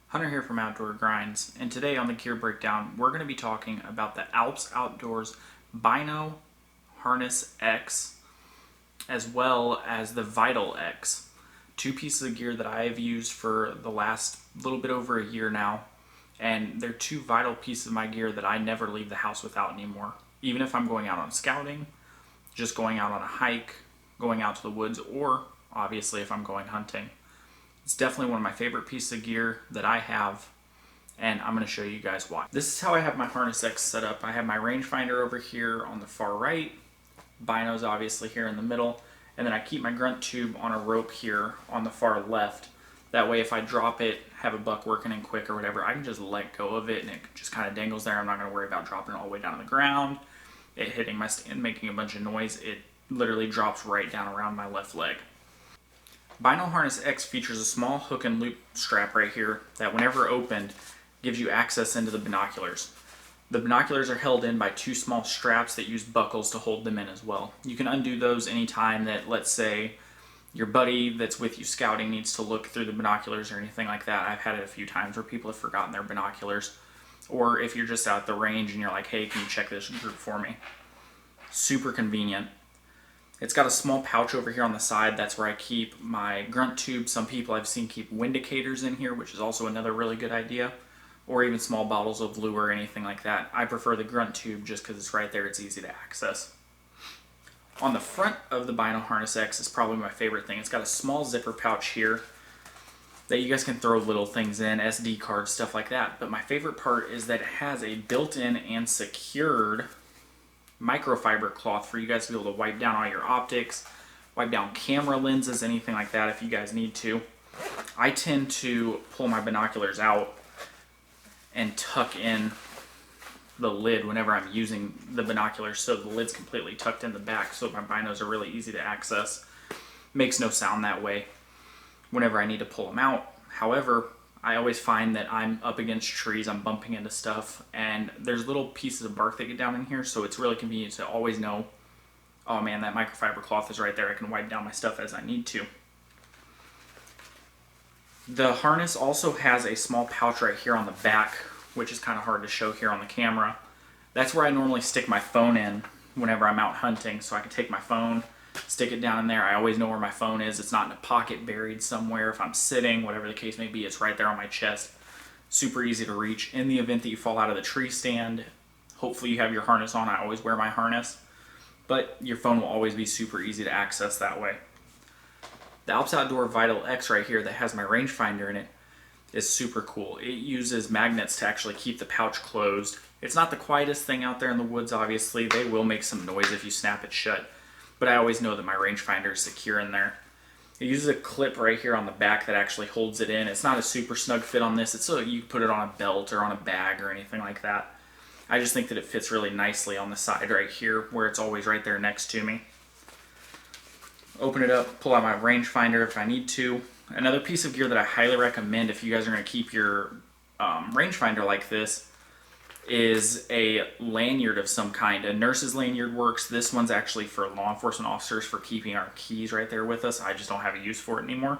Hunter here from Outdoor Grinds, and today on the gear breakdown we're going to be talking about the Alps Outdoors Bino Harness X as well as the Vital X. Two pieces of gear that I have used for the last little bit over a year now, and they're two vital pieces of my gear that I never leave the house without anymore. Even if I'm going out on scouting, just going out on a hike, going out to the woods, or obviously if I'm going hunting. It's definitely one of my favorite pieces of gear that I have, and I'm going to show you guys why. This is how I have my Harness X set up. I have my rangefinder over here on the far right, binos obviously here in the middle, and then I keep my grunt tube on a rope here on the far left. That way if I drop it, have a buck working in quick or whatever, I can just let go of it and it just kind of dangles there. I'm not going to worry about dropping it all the way down to the ground, it hitting my stand, making a bunch of noise. It literally drops right down around my left leg. Bino Harness X features a small hook and loop strap right here that whenever opened gives you access into the binoculars. The binoculars are held in by two small straps that use buckles to hold them in as well. You can undo those anytime that, let's say, your buddy that's with you scouting needs to look through the binoculars or anything like that. I've had it a few times where people have forgotten their binoculars. Or if you're just out at the range and you're like, hey, can you check this group for me? Super convenient. It's got a small pouch over here on the side. That's where I keep my grunt tube. Some people I've seen keep windicators in here, which is also another really good idea. Or even small bottles of lure or anything like that. I prefer the grunt tube just because it's right there. It's easy to access. On the front of the Bino Harness X is probably my favorite thing. It's got a small zipper pouch here that you guys can throw little things in, SD cards, stuff like that. But my favorite part is that it has a built-in and secured microfiber cloth for you guys to be able to wipe down all your optics, wipe down camera lenses, anything like that if you guys need to. I tend to pull my binoculars out and tuck in the lid whenever I'm using the binoculars, so the lid's completely tucked in the back so my binos are really easy to access. Makes no sound that way whenever I need to pull them out. However, I always find that I'm up against trees, I'm bumping into stuff, and there's little pieces of bark that get down in here, so it's really convenient to always know, oh man, that microfiber cloth is right there. I can wipe down my stuff as I need to. The harness also has a small pouch right here on the back, which is kind of hard to show here on the camera. That's where I normally stick my phone in whenever I'm out hunting, so I can take my phone, stick it down in there. I always know where my phone is. It's not in a pocket buried somewhere. If I'm sitting, whatever the case may be, it's right there on my chest. Super easy to reach. In the event that you fall out of the tree stand, hopefully you have your harness on. I always wear my harness, but your phone will always be super easy to access that way. The Alps Outdoor Vital X right here that has my rangefinder in it is super cool. It uses magnets to actually keep the pouch closed. It's not the quietest thing out there in the woods, obviously. They will make some noise if you snap it shut, but I always know that my rangefinder is secure in there. It uses a clip right here on the back that actually holds it in. It's not a super snug fit on this. It's so you can put it on a belt or on a bag or anything like that. I just think that it fits really nicely on the side right here where it's always right there next to me. Open it up, pull out my rangefinder if I need to. Another piece of gear that I highly recommend if you guys are going to keep your rangefinder like this is a lanyard of some kind. A nurse's lanyard works. This one's actually for law enforcement officers for keeping our keys right there with us. I just don't have a use for it anymore.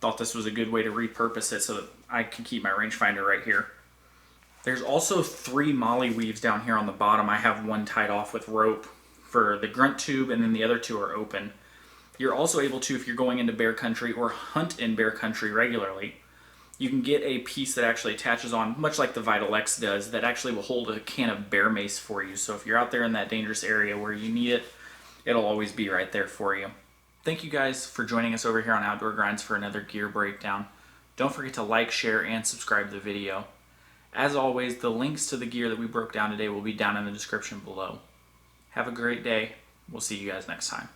Thought this was a good way to repurpose it so that I can keep my rangefinder right here. There's also 3 molly weaves down here on the bottom. I have one tied off with rope for the grunt tube, and then the other 2 are open. You're also able to, if you're going into bear country or hunt in bear country regularly, you can get a piece that actually attaches on, much like the Vital X does, that actually will hold a can of bear mace for you. So if you're out there in that dangerous area where you need it, it'll always be right there for you. Thank you guys for joining us over here on Outdoor Grinds for another gear breakdown. Don't forget to like, share, and subscribe to the video. As always, the links to the gear that we broke down today will be down in the description below. Have a great day. We'll see you guys next time.